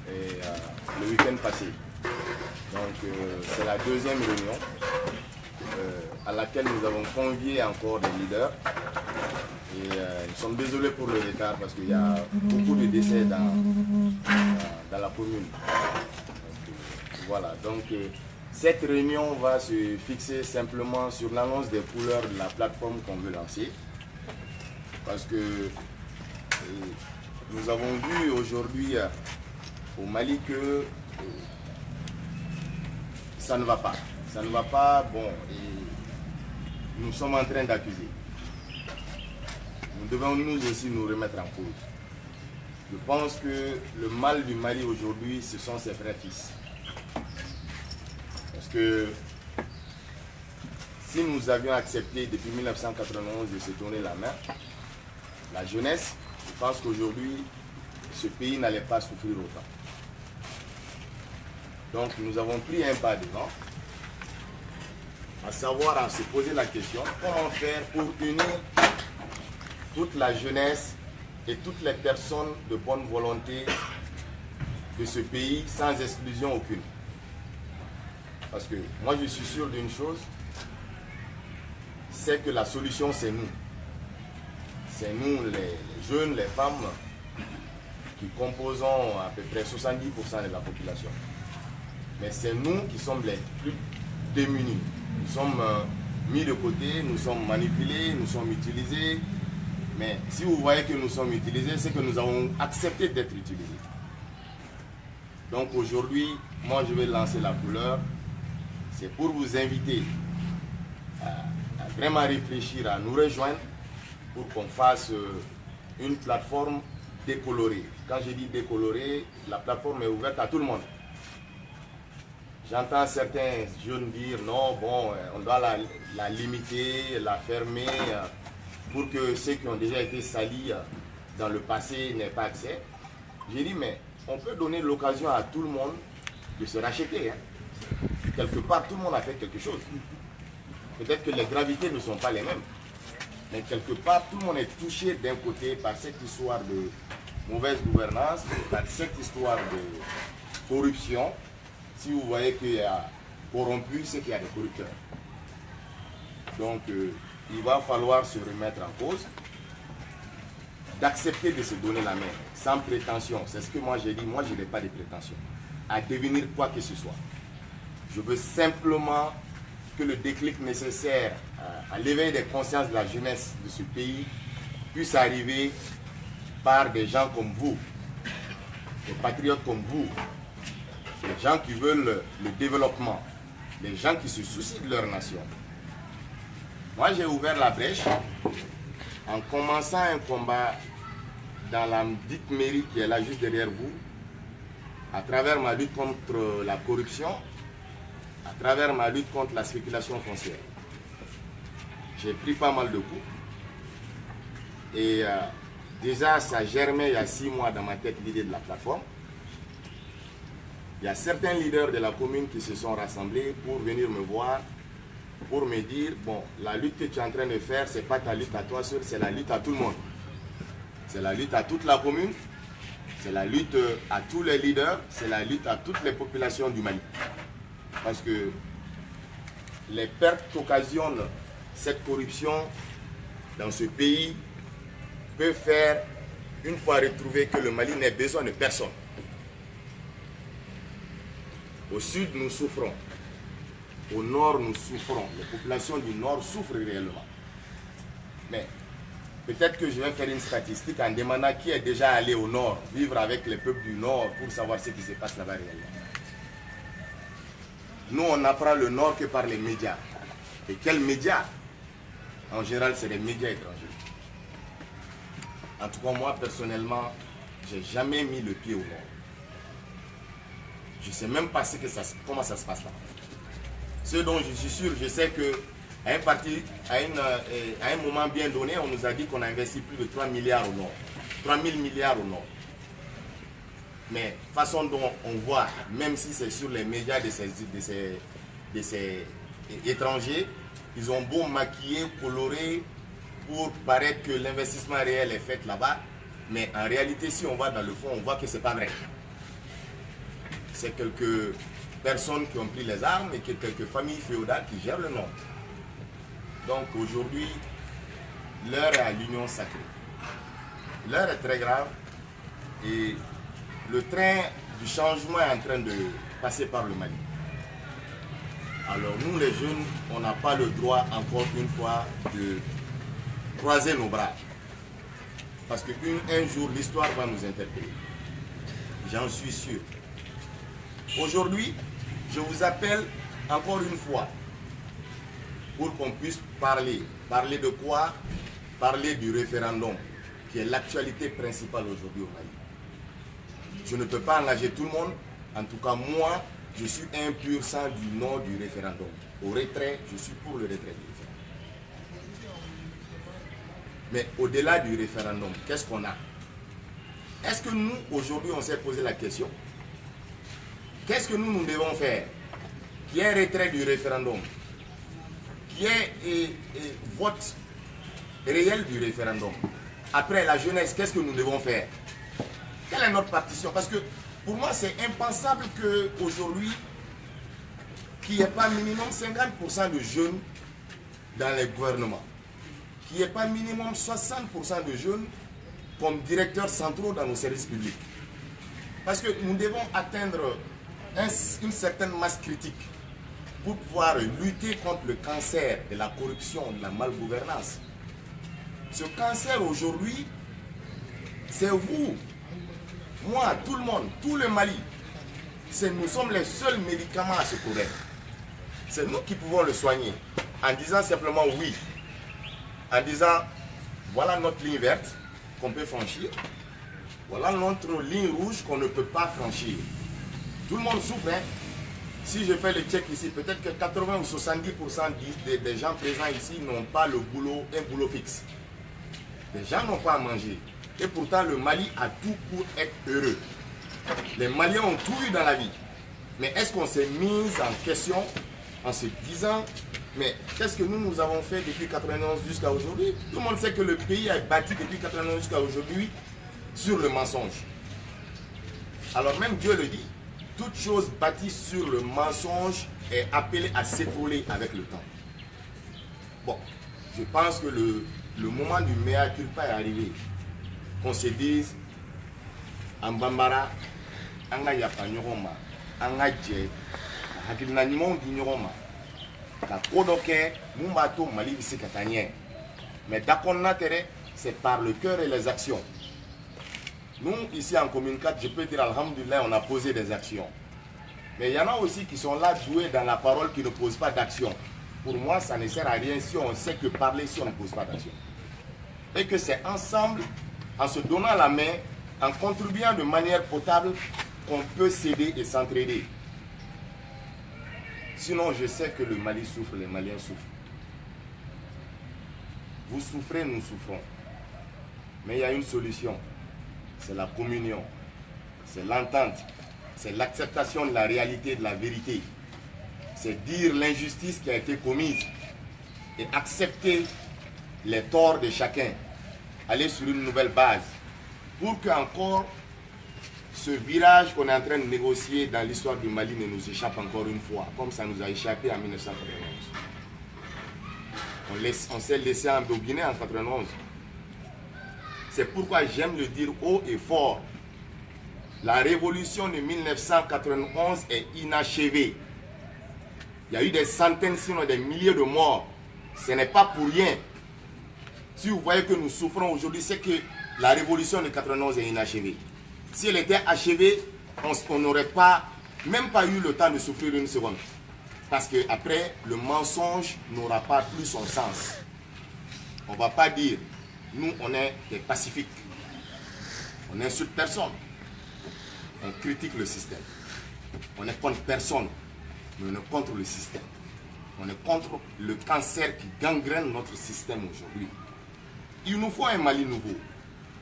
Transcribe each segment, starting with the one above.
le week-end passé. Donc c'est la deuxième réunion à laquelle nous avons convié encore des leaders. Et nous sommes désolés pour le retard parce qu'il y a beaucoup de décès dans la commune. Donc, voilà, donc cette réunion va se fixer simplement sur l'annonce des couleurs de la plateforme qu'on veut lancer. Parce que nous avons vu aujourd'hui au Mali que ça ne va pas. Ça ne va pas, bon, et nous sommes en train d'accuser. Nous devons nous aussi nous remettre en cause. Je pense que le mal du Mali aujourd'hui, ce sont ses frères fils. Parce que si nous avions accepté depuis 1991 de se donner la main, la jeunesse, je pense qu'aujourd'hui, ce pays n'allait pas souffrir autant. Donc nous avons pris un pas devant, à savoir à se poser la question, comment faire pour unir toute la jeunesse et toutes les personnes de bonne volonté de ce pays sans exclusion aucune. Parce que moi je suis sûr d'une chose, c'est que la solution c'est nous. C'est nous les jeunes, les femmes qui composons à peu près 70% de la population. Mais c'est nous qui sommes les plus démunis. Nous sommes mis de côté, nous sommes manipulés, nous sommes utilisés. Mais si vous voyez que nous sommes utilisés, c'est que nous avons accepté d'être utilisés. Donc aujourd'hui, moi je vais lancer la couleur. C'est pour vous inviter à vraiment réfléchir, à nous rejoindre pour qu'on fasse une plateforme décolorée. Quand je dis décolorée, la plateforme est ouverte à tout le monde. J'entends certains jeunes dire non, bon, on doit la limiter, la fermer, pour que ceux qui ont déjà été salis dans le passé n'aient pas accès. J'ai dit, mais on peut donner l'occasion à tout le monde de se racheter. Hein. Quelque part, tout le monde a fait quelque chose. Peut-être que les gravités ne sont pas les mêmes. Mais quelque part, tout le monde est touché d'un côté par cette histoire de mauvaise gouvernance, par cette histoire de corruption. Si vous voyez qu'il y a corrompu, c'est qu'il y a des corrupteurs. Donc, il va falloir se remettre en cause, d'accepter de se donner la main, sans prétention. C'est ce que moi j'ai dit, moi je n'ai pas de prétention à devenir quoi que ce soit. Je veux simplement que le déclic nécessaire à l'éveil des consciences de la jeunesse de ce pays puisse arriver par des gens comme vous, des patriotes comme vous, des gens qui veulent le développement, des gens qui se soucient de leur nation. Moi, j'ai ouvert la brèche en commençant un combat dans la dite mairie qui est là juste derrière vous, à travers ma lutte contre la corruption, à travers ma lutte contre la spéculation foncière. J'ai pris pas mal de coups. Et déjà, ça germait il y a 6 mois dans ma tête l'idée de la plateforme. Il y a certains leaders de la commune qui se sont rassemblés pour venir me voir, pour me dire, bon, la lutte que tu es en train de faire, ce n'est pas ta lutte à toi seul, c'est la lutte à tout le monde. C'est la lutte à toute la commune, c'est la lutte à tous les leaders, c'est la lutte à toutes les populations du Mali. Parce que les pertes qu'occasionne cette corruption dans ce pays peut faire, une fois retrouvé, que le Mali n'ait besoin de personne. Au sud, nous souffrons. Au nord, nous souffrons. Les populations du nord souffrent réellement. Mais peut-être que je vais faire une statistique en demandant qui est déjà allé au nord, vivre avec les peuples du nord pour savoir ce qui se passe là-bas réellement. Nous, on n'apprend le nord que par les médias. Et quels médias? En général, c'est les médias étrangers. En tout cas, moi, personnellement, je n'ai jamais mis le pied au nord. Je ne sais même pas comment ça se passe là. Ce dont je suis sûr, je sais qu'à un moment bien donné, on nous a dit qu'on a investi plus de 3 milliards au nord. 3 000 milliards au nord. Mais façon dont on voit, même si c'est sur les médias de ces étrangers, ils ont beau maquiller, colorer pour paraître que l'investissement réel est fait là-bas. Mais en réalité, si on va dans le fond, on voit que ce n'est pas vrai. c'est quelques personnes qui ont pris les armes et quelques familles féodales qui gèrent le nord. Donc aujourd'hui, l'heure est à l'union sacrée. L'heure est très grave et le train du changement est en train de passer par le Mali. Alors nous les jeunes, on n'a pas le droit encore une fois de croiser nos bras. Parce qu'un jour, l'histoire va nous interpeller. J'en suis sûr. Aujourd'hui, je vous appelle encore une fois pour qu'on puisse parler. Parler de quoi? Parler du référendum, qui est l'actualité principale aujourd'hui au Mali. Je ne peux pas engager tout le monde. En tout cas, moi, je suis un pur sang du non du référendum. Au retrait, je suis pour le retrait du référendum. Mais au-delà du référendum, qu'est-ce qu'on a? Est-ce que nous, aujourd'hui, on s'est posé la question? Qu'est-ce que nous devons faire? Qui est retrait du référendum? Qui est vote réel du référendum? Après la jeunesse, qu'est-ce que nous devons faire? Quelle est notre partition? Parce que pour moi, c'est impensable qu'aujourd'hui, qu'il n'y ait pas minimum 50% de jeunes dans les gouvernements, qu'il n'y ait pas minimum 60% de jeunes comme directeurs centraux dans nos services publics. Parce que nous devons atteindre une certaine masse critique pour pouvoir lutter contre le cancer de la corruption, de la malgouvernance. Ce cancer aujourd'hui, c'est vous, moi, tout le monde, tout le Mali. Nous sommes les seuls médicaments à ce problème. C'est nous qui pouvons le soigner en disant simplement oui. En disant, voilà notre ligne verte qu'on peut franchir. Voilà notre ligne rouge qu'on ne peut pas franchir. Tout le monde souffre. Hein? Si je fais le check ici, peut-être que 80 ou 70% des gens présents ici n'ont pas un boulot fixe. Les gens n'ont pas à manger. Et pourtant, le Mali a tout pour être heureux. Les Maliens ont tout eu dans la vie. Mais est-ce qu'on s'est mis en question en se disant, mais qu'est-ce que nous avons fait depuis 91 jusqu'à aujourd'hui? Tout le monde sait que le pays est bâti depuis 91 jusqu'à aujourd'hui sur le mensonge. Alors même Dieu le dit, toute chose bâtie sur le mensonge est appelée à s'écrouler avec le temps. Bon, je pense que le moment du mea culpa est arrivé. Qu'on se dise, en Bambara, en Yapa Nyoroma, en Adje, Hakilna Nimon di Nyoroma, la Kodoke, Mumbato, Mali, Katanier. Mais d'accord, c'est par le cœur et les actions. Nous, ici en Commune 4, je peux dire, alhamdoulilah, on a posé des actions. Mais il y en a aussi qui sont là doués dans la parole qui ne posent pas d'action. Pour moi, ça ne sert à rien si on sait que parler si on ne pose pas d'action. Et que c'est ensemble, en se donnant la main, en contribuant de manière potable, qu'on peut s'aider et s'entraider. Sinon, je sais que le Mali souffre, les Maliens souffrent. Vous souffrez, nous souffrons. Mais il y a une solution. C'est la communion. C'est l'entente. C'est l'acceptation de la réalité, de la vérité. C'est dire l'injustice qui a été commise et accepter les torts de chacun. Aller sur une nouvelle base pour que encore ce virage qu'on est en train de négocier dans l'histoire du Mali ne nous échappe encore une fois, comme ça nous a échappé en 1991. On s'est laissé embobiner en 1991. C'est pourquoi j'aime le dire haut et fort. La révolution de 1991 est inachevée. Il y a eu des centaines, sinon des milliers de morts. Ce n'est pas pour rien. Si vous voyez que nous souffrons aujourd'hui, c'est que la révolution de 91 est inachevée. Si elle était achevée, on n'aurait même pas eu le temps de souffrir une seconde. Parce qu'après, le mensonge n'aura pas plus son sens. On ne va pas dire, nous, on est des pacifiques. On n'insulte personne. On critique le système. On est contre personne, mais on est contre le système. On est contre le cancer qui gangrène notre système aujourd'hui. Il nous faut un Mali nouveau.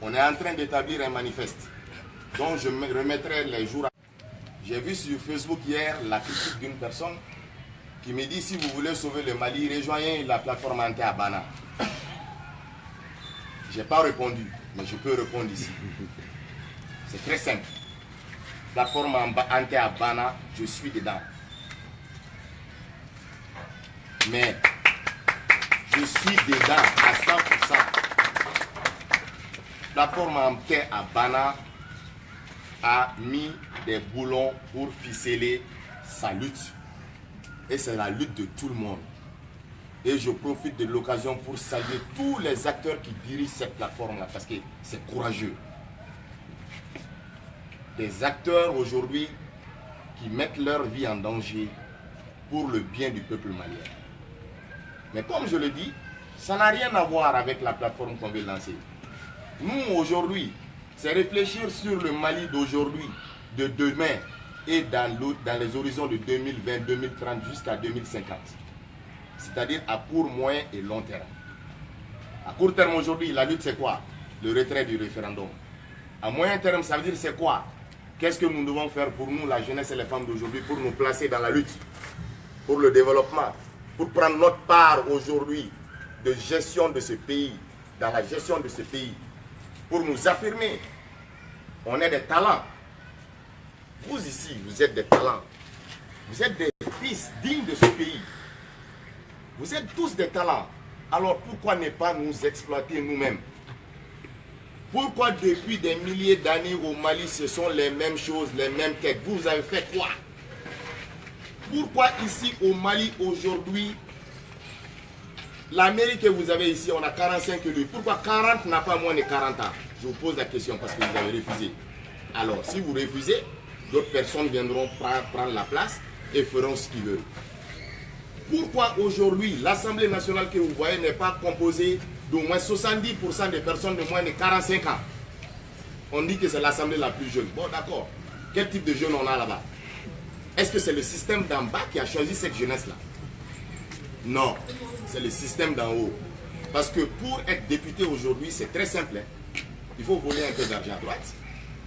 On est en train d'établir un manifeste dont je me remettrai les jours. J'ai vu sur Facebook hier la critique d'une personne qui me dit, si vous voulez sauver le Mali, rejoignez la plateforme anti-Abana. Je n'ai pas répondu, mais je peux répondre ici. C'est très simple. plateforme Ante à Bana, je suis dedans. Mais je suis dedans à 100%. Plateforme Ante à Bana a mis des boulons pour ficeler sa lutte. Et c'est la lutte de tout le monde. Et je profite de l'occasion pour saluer tous les acteurs qui dirigent cette plateforme-là, parce que c'est courageux. Des acteurs aujourd'hui qui mettent leur vie en danger pour le bien du peuple malien. Mais comme je le dis, ça n'a rien à voir avec la plateforme qu'on veut lancer. Nous, aujourd'hui, c'est réfléchir sur le Mali d'aujourd'hui, de demain, et dans les horizons de 2020, 2030 jusqu'à 2050. C'est-à-dire à court, moyen et long terme. À court terme aujourd'hui, la lutte c'est quoi? Le retrait du référendum. À moyen terme, ça veut dire c'est quoi? Qu'est-ce que nous devons faire pour nous, la jeunesse et les femmes d'aujourd'hui, pour nous placer dans la lutte, pour le développement, pour prendre notre part aujourd'hui de gestion de ce pays, dans la gestion de ce pays, pour nous affirmer. On est des talents. Vous ici, vous êtes des talents. Vous êtes des fils dignes de ce pays. Vous êtes tous des talents. Alors pourquoi ne pas nous exploiter nous-mêmes? Pourquoi depuis des milliers d'années au Mali, ce sont les mêmes choses, les mêmes quêtes? Vous avez fait quoi? Pourquoi ici au Mali aujourd'hui, l'Amérique que vous avez ici, on a 45 élus. Pourquoi 40 n'a pas moins de 40 ans? Je vous pose la question parce que vous avez refusé. Alors si vous refusez, d'autres personnes viendront prendre la place et feront ce qu'ils veulent. Pourquoi aujourd'hui l'Assemblée nationale que vous voyez n'est pas composée d'au moins 70% des personnes de moins de 45 ans? On dit que c'est l'Assemblée la plus jeune. Bon d'accord, quel type de jeunes on a là-bas? Est-ce que c'est le système d'en bas qui a choisi cette jeunesse-là? Non, c'est le système d'en haut. Parce que pour être député aujourd'hui, c'est très simple. Il faut voler un peu d'argent à droite,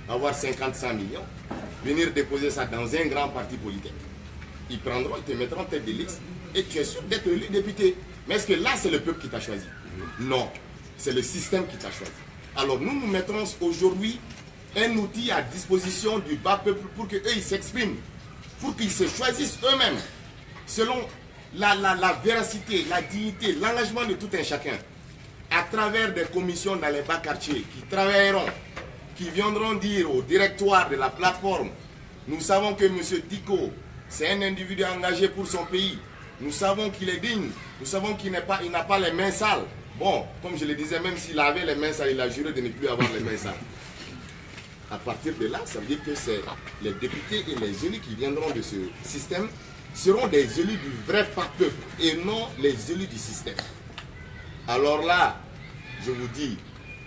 avoir 50-100 millions, venir déposer ça dans un grand parti politique. Ils prendront, ils te mettront en tête de liste et tu es sûr d'être élu député. Mais est-ce que là, c'est le peuple qui t'a choisi? Non, c'est le système qui t'a choisi. Alors nous, nous mettrons aujourd'hui un outil à disposition du bas peuple pour qu'eux, ils s'expriment, pour qu'ils se choisissent eux-mêmes, selon la véracité, la dignité, l'engagement de tout un chacun, à travers des commissions dans les bas quartiers qui travailleront, qui viendront dire au directoire de la plateforme, nous savons que M. Diko, c'est un individu engagé pour son pays, nous savons qu'il est digne, nous savons qu'il n'a pas les mains sales. Bon, comme je le disais, même s'il avait les mains sales, il a juré de ne plus avoir les mains sales. À partir de là, ça veut dire que c'est les députés et les élus qui viendront de ce système seront des élus du vrai peuple et non les élus du système. Alors là, je vous dis,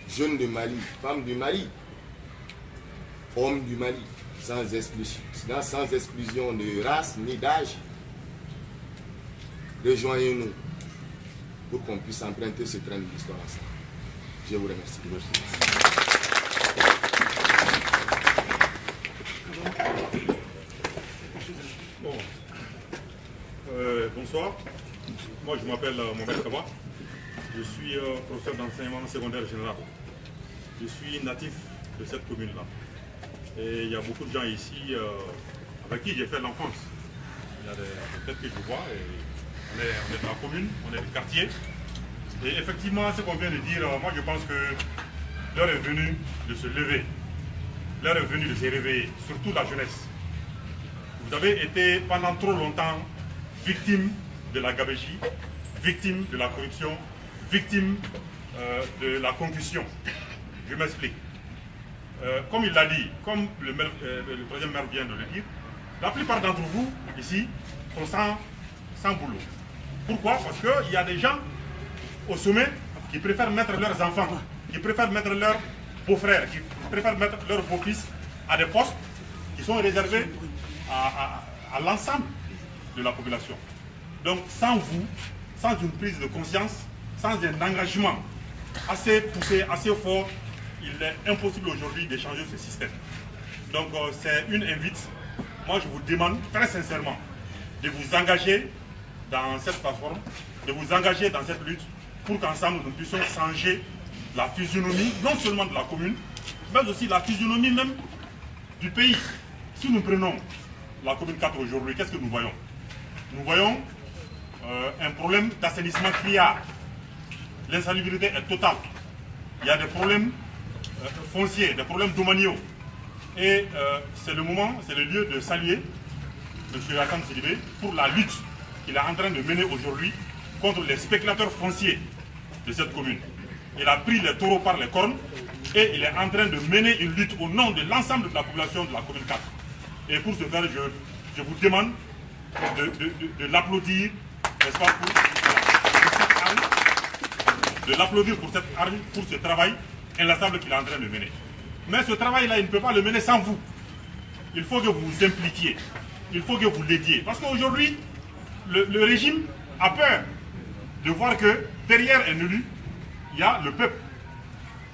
jeunes du Mali, femmes du Mali, hommes du Mali, sans exclusion de race ni d'âge, rejoignez-nous pour qu'on puisse emprunter ce train de l'histoire ensemble. Je vous remercie. Bon. Bonsoir. Moi, je m'appelle Mohamed Kaba. Je suis professeur d'enseignement secondaire général. Je suis natif de cette commune-là. Et il y a beaucoup de gens ici avec qui j'ai fait l'enfance. Il y a des têtes que je vois. Et on est dans la commune, on est du quartier. Et effectivement, ce qu'on vient de dire, moi je pense que l'heure est venue de se lever. L'heure est venue de se réveiller, surtout la jeunesse. Vous avez été pendant trop longtemps victime de la gabegie, victime de la corruption, victime de la concussion. Je m'explique. Comme il l'a dit, comme le troisième maire vient de le dire, la plupart d'entre vous ici sont sans boulot. Pourquoi? Parce qu'il y a des gens au sommet qui préfèrent mettre leurs enfants, qui préfèrent mettre leurs beaux-frères, qui préfèrent mettre leurs beaux-fils à des postes qui sont réservés à l'ensemble de la population. Donc sans vous, sans une prise de conscience, sans un engagement assez poussé, assez fort, il est impossible aujourd'hui d'échanger ce système. Donc c'est une invite. Moi je vous demande très sincèrement de vous engager dans cette plateforme, de vous engager dans cette lutte pour qu'ensemble nous puissions changer la physionomie, non seulement de la commune, mais aussi la physionomie même du pays. Si nous prenons la commune 4 aujourd'hui, qu'est-ce que nous voyons? Nous voyons un problème d'assainissement criard. L'insalubrité est totale. Il y a des problèmes fonciers, des problèmes domaniaux. Et c'est le moment, c'est le lieu de saluer M. Hassan Sidibé pour la lutte qu'il est en train de mener aujourd'hui contre les spéculateurs fonciers de cette commune. Il a pris les taureaux par les cornes et il est en train de mener une lutte au nom de l'ensemble de la population de la commune 4. Et pour ce faire, je vous demande de l'applaudir, n'est-ce pas, pour cette arme, de l'applaudir pour cette arme, pour ce travail inlassable qu'il est en train de mener. Mais ce travail-là, il ne peut pas le mener sans vous. Il faut que vous vous impliquiez. Il faut que vous l'aidiez. Parce qu'aujourd'hui, le régime a peur de voir que derrière un élu, il y a le peuple.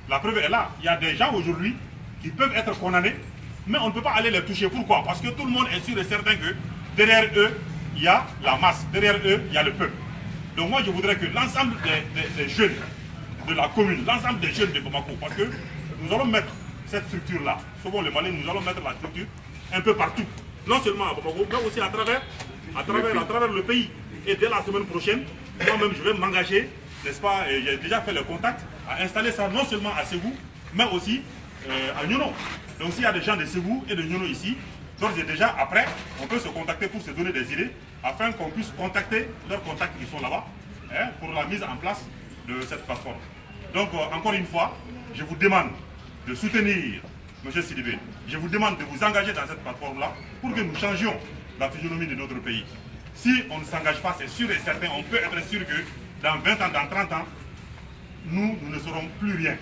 La preuve est là. Il y a des gens aujourd'hui qui peuvent être condamnés, mais on ne peut pas aller les toucher. Pourquoi? Parce que tout le monde est sûr et certain que derrière eux, il y a la masse. Derrière eux, il y a le peuple. Donc moi, je voudrais que l'ensemble des jeunes de la commune, l'ensemble des jeunes de Bamako, parce que nous allons mettre cette structure-là, selon le Mali, nous allons mettre la structure un peu partout. Non seulement à Bamako, mais aussi à travers le pays. Et dès la semaine prochaine, moi-même, je vais m'engager, n'est-ce pas, et j'ai déjà fait le contact, à installer ça non seulement à Ségou, mais aussi à Nyono. Donc s'il y a des gens de Ségou et de Nyono ici, d'ores et déjà, après, on peut se contacter pour se donner des idées, afin qu'on puisse contacter leurs contacts qui sont là-bas, hein, pour la mise en place de cette plateforme. Donc, encore une fois, je vous demande de soutenir M. Sidibé. Je vous demande de vous engager dans cette plateforme-là pour que nous changions la physionomie de notre pays. Si on ne s'engage pas, c'est sûr et certain, on peut être sûr que dans 20 ans, dans 30 ans, nous ne serons plus rien.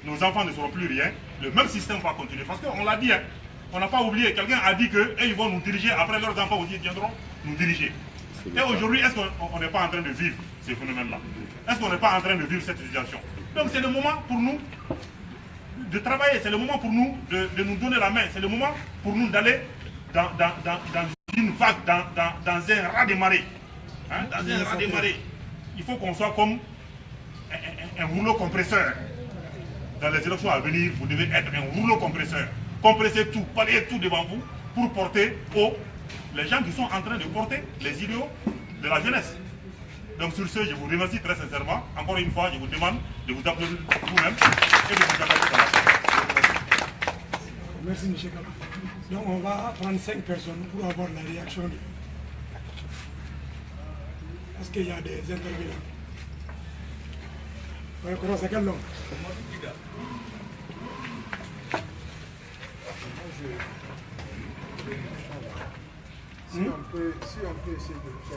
Nos enfants ne seront plus rien. Le même système va continuer. Parce qu'on l'a dit, hein, on n'a pas oublié. Quelqu'un a dit qu'ils vont nous diriger, après leurs enfants aussi viendront nous diriger. Et aujourd'hui, est-ce qu'on n'est pas en train de vivre ces phénomènes-là? Est-ce qu'on n'est pas en train de vivre cette situation? Donc c'est le moment pour nous de travailler, c'est le moment pour nous de nous donner la main, c'est le moment pour nous d'aller dans une vague, dans un raz de marée. Hein, dans un raz de marée. Il faut qu'on soit comme un rouleau compresseur. Dans les élections à venir, vous devez être un rouleau compresseur. Compresser tout, balayer tout devant vous pour porter haut les gens qui sont en train de porter les idéaux de la jeunesse. Donc sur ce, je vous remercie très sincèrement. Encore une fois, je vous demande de vous applaudir vous-même et de vous engager dans la chose. Merci, M. Kaba. Donc on va prendre 5 personnes pour avoir la réaction. Est-ce qu'il y a des intervenants? On va commencer à quel nom? Si on peut essayer de